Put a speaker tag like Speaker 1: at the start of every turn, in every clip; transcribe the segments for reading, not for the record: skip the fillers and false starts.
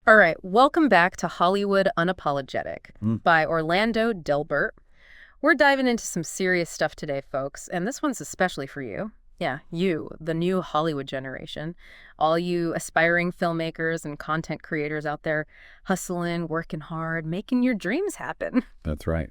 Speaker 1: All right, welcome back to Hollywood Unapologetic
Speaker 2: Mm.
Speaker 1: by Orlando Delbert. We're diving into some serious stuff today, folks, and this one's especially for you. Yeah, you, the new Hollywood generation. All you aspiring filmmakers and content creators out there hustling, working hard, making your dreams happen.
Speaker 2: That's right.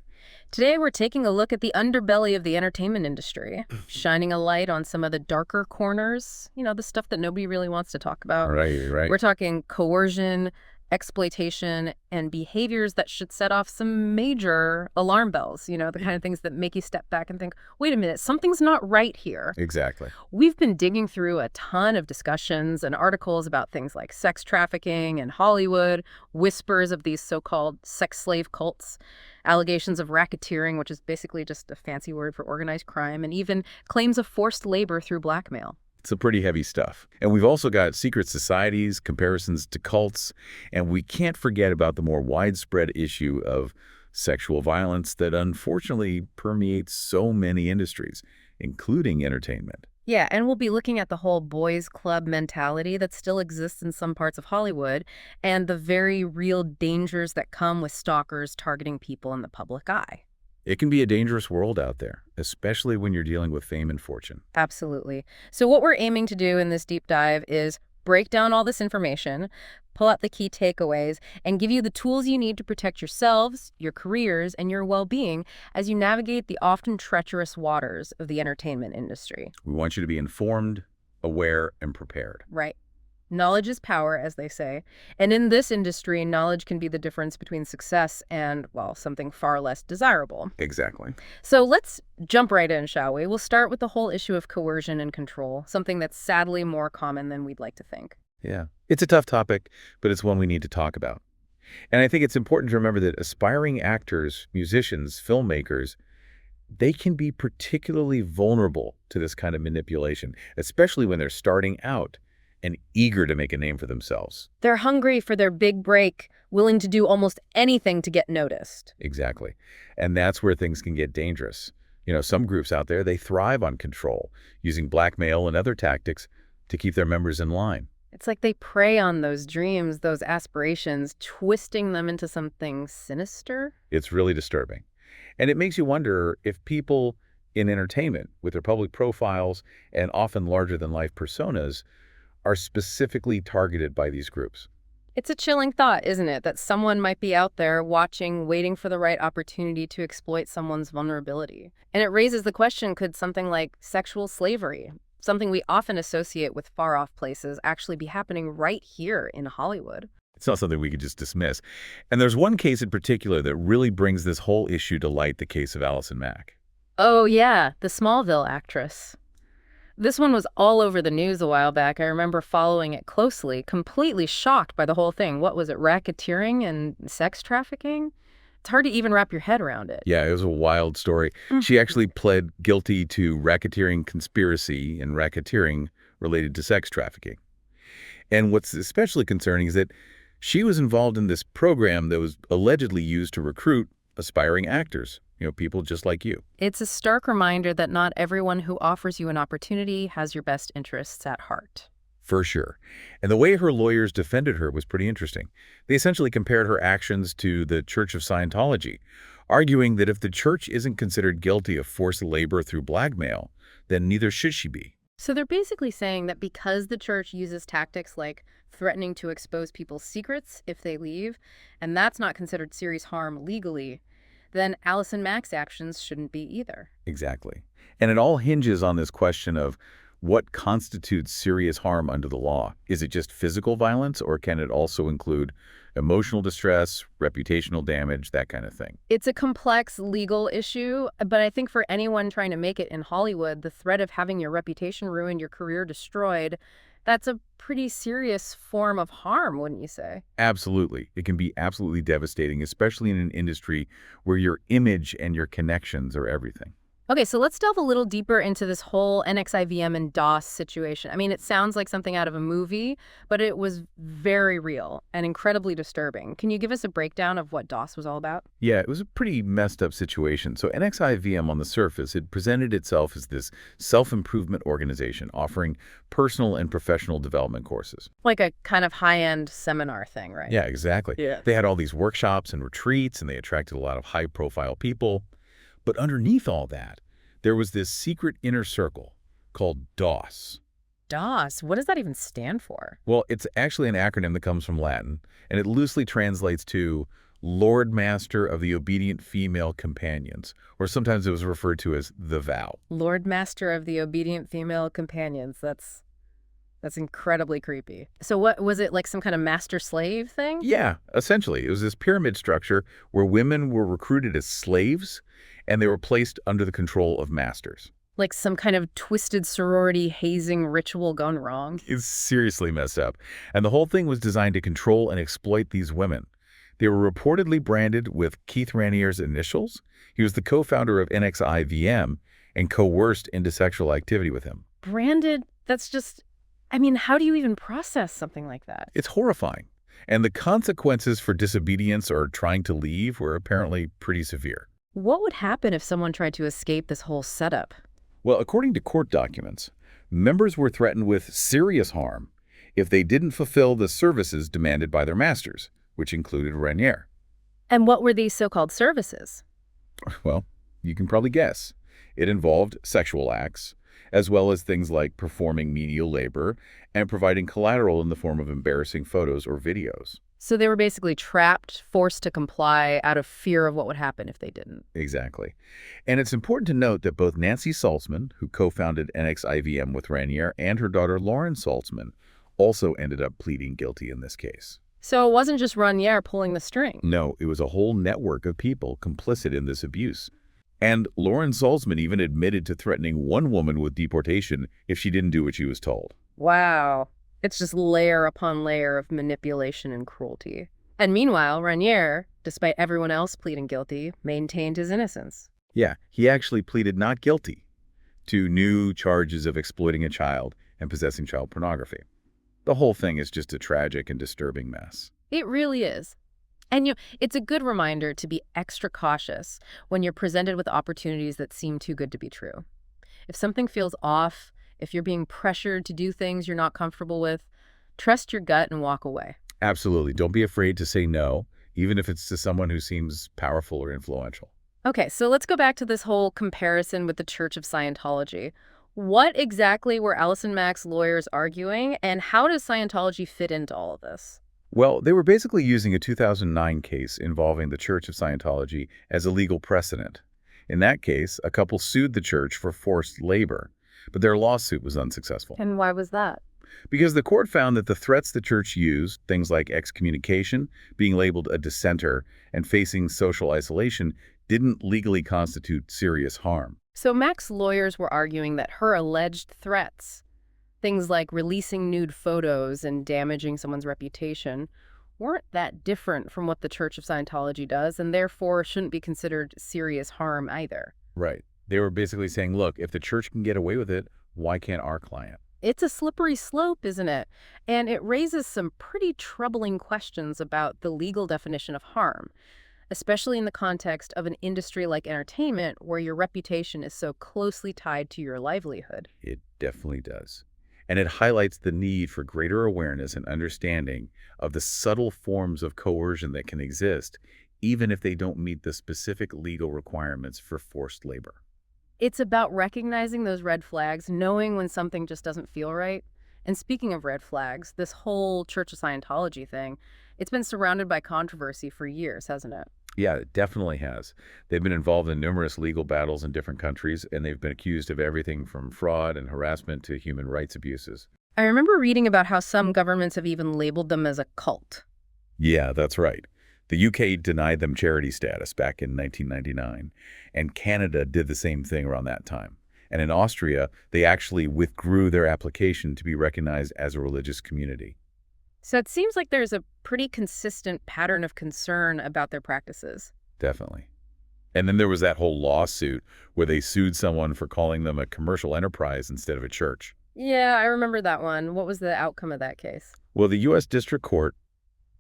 Speaker 1: Today, we're taking a look at the underbelly of the entertainment industry, shining a light on some of the darker corners, the stuff that nobody really wants to talk about.
Speaker 2: Right.
Speaker 1: We're talking coercion, exploitation, and behaviors that should set off some major alarm bells, the kind of things that make you step back and think, wait a minute, something's not right here.
Speaker 2: Exactly.
Speaker 1: We've been digging through a ton of discussions and articles about things like sex trafficking in Hollywood, whispers of these so-called sex slave cults, allegations of racketeering, which is basically just a fancy word for organized crime, and even claims of forced labor through blackmail.
Speaker 2: It's a pretty heavy stuff. And we've also got secret societies, comparisons to cults, and we can't forget about the more widespread issue of sexual violence that unfortunately permeates so many industries, including entertainment.
Speaker 1: Yeah, and we'll be looking at the whole boys' club mentality that still exists in some parts of Hollywood and the very real dangers that come with stalkers targeting people in the public eye.
Speaker 2: It can be a dangerous world out there, especially when you're dealing with fame and fortune.
Speaker 1: Absolutely. So what we're aiming to do in this deep dive is break down all this information, pull out the key takeaways, and give you the tools you need to protect yourselves, your careers, and your well-being as you navigate the often treacherous waters of the entertainment industry.
Speaker 2: We want you to be informed, aware, and prepared.
Speaker 1: Right. Knowledge is power, as they say. And in this industry, knowledge can be the difference between success and, well, something far less desirable.
Speaker 2: Exactly.
Speaker 1: So let's jump right in, shall we? We'll start with the whole issue of coercion and control, something that's sadly more common than we'd like to think.
Speaker 2: Yeah. It's a tough topic, but it's one we need to talk about. And I think it's important to remember that aspiring actors, musicians, filmmakers, they can be particularly vulnerable to this kind of manipulation, especially when they're starting out and eager to make a name for themselves.
Speaker 1: They're hungry for their big break, willing to do almost anything to get noticed.
Speaker 2: Exactly. And that's where things can get dangerous. Some groups out there, they thrive on control, using blackmail and other tactics to keep their members in line.
Speaker 1: It's like they prey on those dreams, those aspirations, twisting them into something sinister.
Speaker 2: It's really disturbing. And it makes you wonder if people in entertainment, with their public profiles and often larger-than-life personas, are specifically targeted by these groups.
Speaker 1: It's a chilling thought, isn't it, that someone might be out there watching, waiting for the right opportunity to exploit someone's vulnerability. And it raises the question, could something like sexual slavery, something we often associate with far-off places, actually be happening right here in Hollywood?
Speaker 2: It's not something we could just dismiss. And there's one case in particular that really brings this whole issue to light, the case of Allison Mack.
Speaker 1: Oh, yeah, the Smallville actress. This one was all over the news a while back. I remember following it closely, completely shocked by the whole thing. What was it, racketeering and sex trafficking? It's hard to even wrap your head around it.
Speaker 2: Yeah, it was a wild story. She actually pled guilty to racketeering conspiracy and racketeering related to sex trafficking. And what's especially concerning is that she was involved in this program that was allegedly used to recruit aspiring actors. People just like you.
Speaker 1: It's a stark reminder that not everyone who offers you an opportunity has your best interests at heart.
Speaker 2: For sure. And the way her lawyers defended her was pretty interesting. They essentially compared her actions to the Church of Scientology, arguing that if the church isn't considered guilty of forced labor through blackmail, then neither should she be.
Speaker 1: So they're basically saying that because the church uses tactics like threatening to expose people's secrets if they leave, and that's not considered serious harm legally, then Allison Mack's actions shouldn't be either.
Speaker 2: Exactly. And it all hinges on this question of what constitutes serious harm under the law. Is it just physical violence, or can it also include emotional distress, reputational damage, that kind of thing?
Speaker 1: It's a complex legal issue, but I think for anyone trying to make it in Hollywood, the threat of having your reputation ruined, your career destroyed, that's a pretty serious form of harm, wouldn't you say?
Speaker 2: Absolutely. It can be absolutely devastating, especially in an industry where your image and your connections are everything.
Speaker 1: Okay, so let's delve a little deeper into this whole NXIVM and DOS situation. I mean, it sounds like something out of a movie, but it was very real and incredibly disturbing. Can you give us a breakdown of what DOS was all about?
Speaker 2: Yeah, it was a pretty messed up situation. So NXIVM on the surface, it presented itself as this self-improvement organization offering personal and professional development courses.
Speaker 1: Like a kind of high-end seminar thing, right?
Speaker 2: Yeah, exactly.
Speaker 1: Yeah.
Speaker 2: They had all these workshops and retreats, and they attracted a lot of high-profile people. But underneath all that, there was this secret inner circle called DOS.
Speaker 1: DOS, what does that even stand for?
Speaker 2: Well, it's actually an acronym that comes from Latin, and it loosely translates to Lord Master of the Obedient Female Companions, or sometimes it was referred to as the Vow.
Speaker 1: Lord Master of the Obedient Female Companions. That's incredibly creepy. So what was it, like some kind of master-slave thing?
Speaker 2: Yeah, essentially. It was this pyramid structure where women were recruited as slaves, and they were placed under the control of masters.
Speaker 1: Like some kind of twisted sorority hazing ritual gone wrong?
Speaker 2: It's seriously messed up. And the whole thing was designed to control and exploit these women. They were reportedly branded with Keith Ranier's initials. He was the co-founder of NXIVM and coerced into sexual activity with him.
Speaker 1: Branded? That's just... I mean, how do you even process something like that?
Speaker 2: It's horrifying. And the consequences for disobedience or trying to leave were apparently pretty severe.
Speaker 1: What would happen if someone tried to escape this whole setup?
Speaker 2: Well, according to court documents, members were threatened with serious harm if they didn't fulfill the services demanded by their masters, which included Ranier.
Speaker 1: And what were these so-called services?
Speaker 2: Well, you can probably guess. It involved sexual acts, as well as things like performing menial labor and providing collateral in the form of embarrassing photos or videos.
Speaker 1: So they were basically trapped, forced to comply out of fear of what would happen if they didn't.
Speaker 2: Exactly. And it's important to note that both Nancy Saltzman, who co-founded NXIVM with Ranier, and her daughter Lauren Saltzman also ended up pleading guilty in this case.
Speaker 1: So it wasn't just Ranier pulling the string.
Speaker 2: No, it was a whole network of people complicit in this abuse. And Lauren Saltzman even admitted to threatening one woman with deportation if she didn't do what she was told.
Speaker 1: Wow. It's just layer upon layer of manipulation and cruelty. And meanwhile, Ranier, despite everyone else pleading guilty, maintained his innocence.
Speaker 2: Yeah, he actually pleaded not guilty to new charges of exploiting a child and possessing child pornography. The whole thing is just a tragic and disturbing mess.
Speaker 1: It really is. And it's a good reminder to be extra cautious when you're presented with opportunities that seem too good to be true. If something feels off, if you're being pressured to do things you're not comfortable with, trust your gut and walk away.
Speaker 2: Absolutely. Don't be afraid to say no, even if it's to someone who seems powerful or influential.
Speaker 1: Okay, so let's go back to this whole comparison with the Church of Scientology. What exactly were Allison Mack's lawyers arguing, and how does Scientology fit into all of this?
Speaker 2: Well, they were basically using a 2009 case involving the Church of Scientology as a legal precedent. In that case, a couple sued the church for forced labor, but their lawsuit was unsuccessful.
Speaker 1: And why was that?
Speaker 2: Because the court found that the threats the church used, things like excommunication, being labeled a dissenter, and facing social isolation, didn't legally constitute serious harm.
Speaker 1: So Mack's lawyers were arguing that her alleged threats, things like releasing nude photos and damaging someone's reputation, weren't that different from what the Church of Scientology does, and therefore shouldn't be considered serious harm either.
Speaker 2: Right. They were basically saying, look, if the church can get away with it, why can't our client?
Speaker 1: It's a slippery slope, isn't it? And it raises some pretty troubling questions about the legal definition of harm, especially in the context of an industry like entertainment where your reputation is so closely tied to your livelihood.
Speaker 2: It definitely does. And it highlights the need for greater awareness and understanding of the subtle forms of coercion that can exist, even if they don't meet the specific legal requirements for forced labor.
Speaker 1: It's about recognizing those red flags, knowing when something just doesn't feel right. And speaking of red flags, this whole Church of Scientology thing, it's been surrounded by controversy for years, hasn't it?
Speaker 2: Yeah, it definitely has. They've been involved in numerous legal battles in different countries, and they've been accused of everything from fraud and harassment to human rights abuses.
Speaker 1: I remember reading about how some governments have even labeled them as a cult.
Speaker 2: Yeah, that's right. The UK denied them charity status back in 1999, and Canada did the same thing around that time. And in Austria, they actually withdrew their application to be recognized as a religious community.
Speaker 1: So it seems like there's a pretty consistent pattern of concern about their practices.
Speaker 2: Definitely. And then there was that whole lawsuit where they sued someone for calling them a commercial enterprise instead of a church.
Speaker 1: Yeah, I remember that one. What was the outcome of that case?
Speaker 2: Well, the U.S. District Court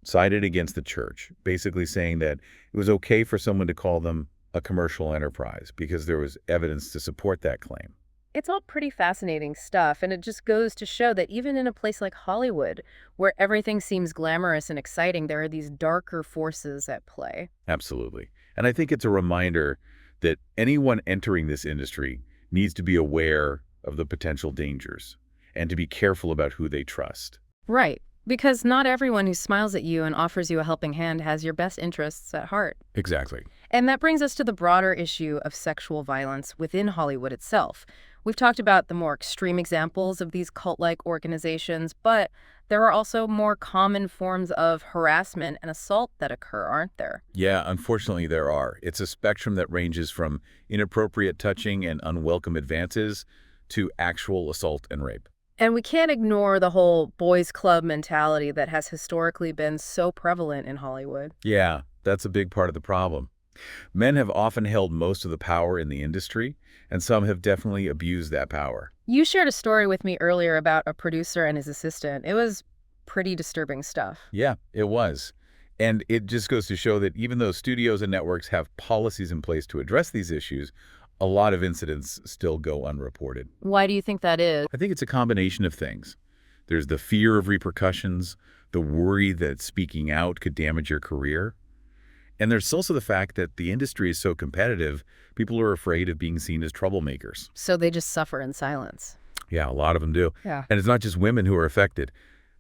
Speaker 2: sided against the church, basically saying that it was okay for someone to call them a commercial enterprise because there was evidence to support that claim.
Speaker 1: It's all pretty fascinating stuff, and it just goes to show that even in a place like Hollywood, where everything seems glamorous and exciting, there are these darker forces at play.
Speaker 2: Absolutely. And I think it's a reminder that anyone entering this industry needs to be aware of the potential dangers and to be careful about who they trust.
Speaker 1: Right, because not everyone who smiles at you and offers you a helping hand has your best interests at heart.
Speaker 2: Exactly.
Speaker 1: And that brings us to the broader issue of sexual violence within Hollywood itself. We've talked about the more extreme examples of these cult-like organizations, but there are also more common forms of harassment and assault that occur, aren't there?
Speaker 2: Yeah, unfortunately there are. It's a spectrum that ranges from inappropriate touching and unwelcome advances to actual assault and rape.
Speaker 1: And we can't ignore the whole boys' club mentality that has historically been so prevalent in Hollywood.
Speaker 2: Yeah, that's a big part of the problem. Men have often held most of the power in the industry, and some have definitely abused that power.
Speaker 1: You shared a story with me earlier about a producer and his assistant. It was pretty disturbing stuff.
Speaker 2: Yeah, it was. And it just goes to show that even though studios and networks have policies in place to address these issues, a lot of incidents still go unreported.
Speaker 1: Why do you think that is?
Speaker 2: I think it's a combination of things. There's the fear of repercussions, the worry that speaking out could damage your career. And there's also the fact that the industry is so competitive, people are afraid of being seen as troublemakers.
Speaker 1: So they just suffer in silence.
Speaker 2: Yeah, a lot of them do.
Speaker 1: Yeah.
Speaker 2: And it's not just women who are affected.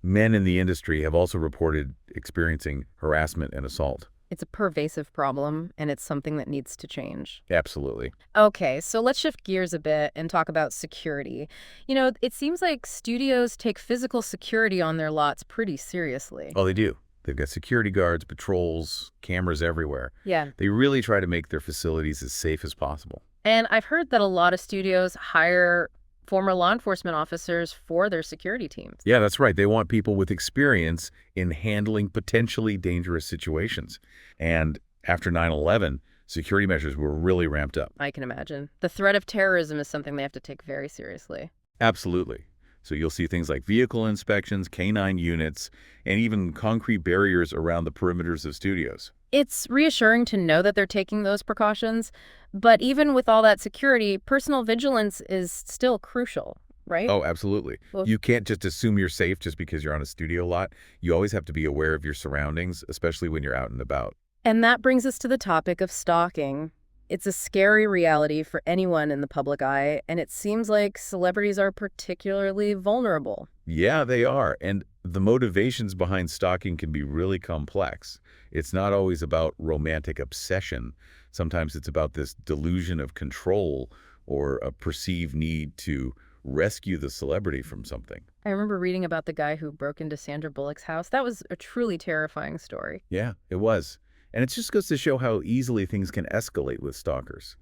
Speaker 2: Men in the industry have also reported experiencing harassment and assault.
Speaker 1: It's a pervasive problem, and it's something that needs to change.
Speaker 2: Absolutely.
Speaker 1: Okay, so let's shift gears a bit and talk about security. You know, it seems like studios take physical security on their lots pretty seriously.
Speaker 2: Oh, they do. They've got security guards, patrols, cameras everywhere.
Speaker 1: Yeah.
Speaker 2: They really try to make their facilities as safe as possible.
Speaker 1: And I've heard that a lot of studios hire former law enforcement officers for their security teams.
Speaker 2: Yeah, that's right. They want people with experience in handling potentially dangerous situations. And after 9/11, security measures were really ramped up.
Speaker 1: I can imagine. The threat of terrorism is something they have to take very seriously.
Speaker 2: Absolutely. So you'll see things like vehicle inspections, K-9 units, and even concrete barriers around the perimeters of studios.
Speaker 1: It's reassuring to know that they're taking those precautions, but even with all that security, personal vigilance is still crucial, right?
Speaker 2: Oh, absolutely.
Speaker 1: Well-
Speaker 2: You can't just assume you're safe just because you're on a studio lot. You always have to be aware of your surroundings, especially when you're out and about.
Speaker 1: And that brings us to the topic of stalking. It's a scary reality for anyone in the public eye, and it seems like celebrities are particularly vulnerable.
Speaker 2: Yeah, they are. And the motivations behind stalking can be really complex. It's not always about romantic obsession. Sometimes it's about this delusion of control or a perceived need to rescue the celebrity from something.
Speaker 1: I remember reading about the guy who broke into Sandra Bullock's house. That was a truly terrifying story.
Speaker 2: Yeah, it was. And it just goes to show how easily things can escalate with stalkers.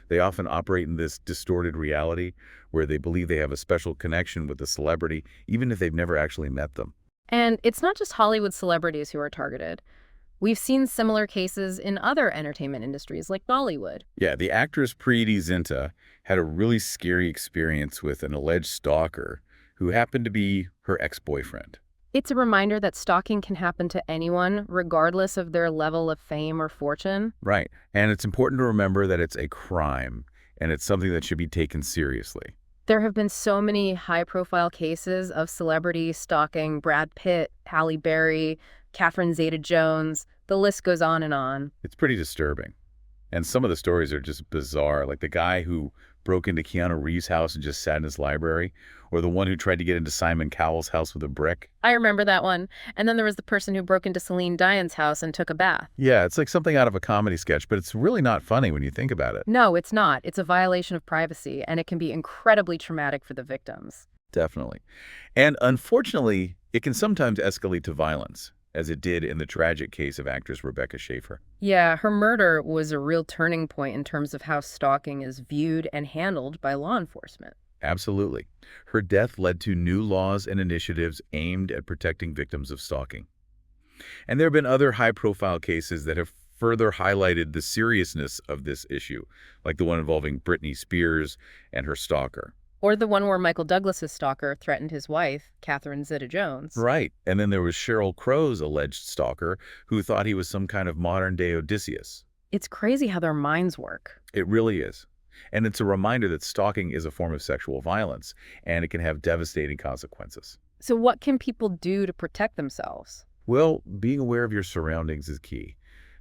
Speaker 2: They often operate in this distorted reality where they believe they have a special connection with the celebrity, even if they've never actually met them.
Speaker 1: And it's not just Hollywood celebrities who are targeted. We've seen similar cases in other entertainment industries like Bollywood.
Speaker 2: Yeah, the actress Preeti Zinta had a really scary experience with an alleged stalker who happened to be her ex-boyfriend.
Speaker 1: It's a reminder that stalking can happen to anyone, regardless of their level of fame or fortune.
Speaker 2: Right. And it's important to remember that it's a crime, and it's something that should be taken seriously.
Speaker 1: There have been so many high-profile cases of celebrity stalking: Brad Pitt, Halle Berry, Catherine Zeta-Jones. The list goes on and on.
Speaker 2: It's pretty disturbing. And some of the stories are just bizarre, like the guy who broke into Keanu Reeves' house and just sat in his library, or the one who tried to get into Simon Cowell's house with a brick.
Speaker 1: I remember that one. And then there was the person who broke into Celine Dion's house and took a bath.
Speaker 2: Yeah, it's like something out of a comedy sketch, but it's really not funny when you think about it.
Speaker 1: No, it's not. It's a violation of privacy, and it can be incredibly traumatic for the victims.
Speaker 2: Definitely. And unfortunately, it can sometimes escalate to violence, as it did in the tragic case of actress Rebecca Schaeffer.
Speaker 1: Yeah, her murder was a real turning point in terms of how stalking is viewed and handled by law enforcement.
Speaker 2: Absolutely. Her death led to new laws and initiatives aimed at protecting victims of stalking. And there have been other high-profile cases that have further highlighted the seriousness of this issue, like the one involving Britney Spears and her stalker.
Speaker 1: Or the one where Michael Douglas's stalker threatened his wife, Catherine Zeta-Jones.
Speaker 2: Right. And then there was Sheryl Crow's alleged stalker who thought he was some kind of modern-day Odysseus.
Speaker 1: It's crazy how their minds work.
Speaker 2: It really is. And it's a reminder that stalking is a form of sexual violence, and it can have devastating consequences.
Speaker 1: So what can people do to protect themselves?
Speaker 2: Well, being aware of your surroundings is key.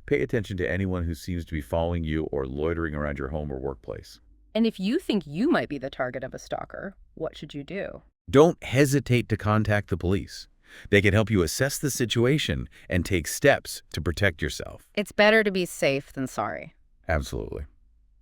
Speaker 2: Pay attention to anyone who seems to be following you or loitering around your home or workplace.
Speaker 1: And if you think you might be the target of a stalker, what should you do?
Speaker 2: Don't hesitate to contact the police. They can help you assess the situation and take steps to protect yourself.
Speaker 1: It's better to be safe than sorry.
Speaker 2: Absolutely.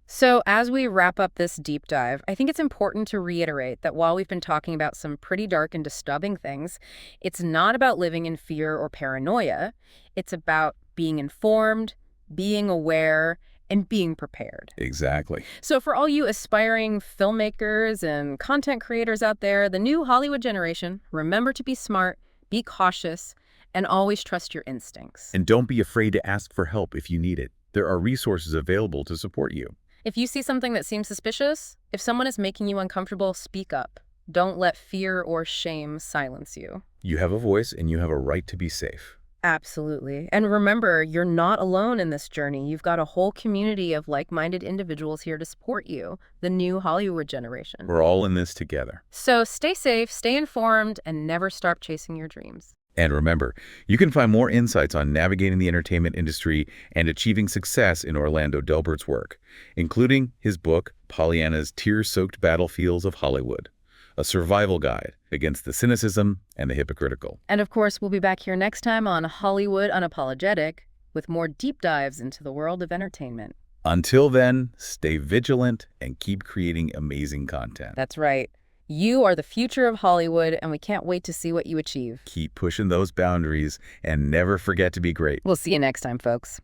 Speaker 1: So as we wrap up this deep dive, I think it's important to reiterate that while we've been talking about some pretty dark and disturbing things, it's not about living in fear or paranoia. It's about being informed, being aware, and being prepared.
Speaker 2: Exactly.
Speaker 1: So for all you aspiring filmmakers and content creators out there, the new Hollywood generation, remember to be smart, be cautious, and always trust your instincts.
Speaker 2: And don't be afraid to ask for help if you need it. There are resources available to support you.
Speaker 1: If you see something that seems suspicious, if someone is making you uncomfortable, speak up. Don't let fear or shame silence you.
Speaker 2: You have a voice and you have a right to be safe.
Speaker 1: Absolutely. And remember, you're not alone in this journey. You've got a whole community of like-minded individuals here to support you, the new Hollywood generation.
Speaker 2: We're all in this together.
Speaker 1: So stay safe, stay informed, and never stop chasing your dreams.
Speaker 2: And remember, you can find more insights on navigating the entertainment industry and achieving success in Orlando Delbert's work, including his book, Pollyanna's Tear-Soaked Battlefields of Hollywood, a survival guide against the cynicism and the hypocritical.
Speaker 1: And of course, we'll be back here next time on Hollywood Unapologetic with more deep dives into the world of entertainment.
Speaker 2: Until then, stay vigilant and keep creating amazing content.
Speaker 1: That's right. You are the future of Hollywood, and we can't wait to see what you achieve.
Speaker 2: Keep pushing those boundaries and never forget to be great.
Speaker 1: We'll see you next time, folks.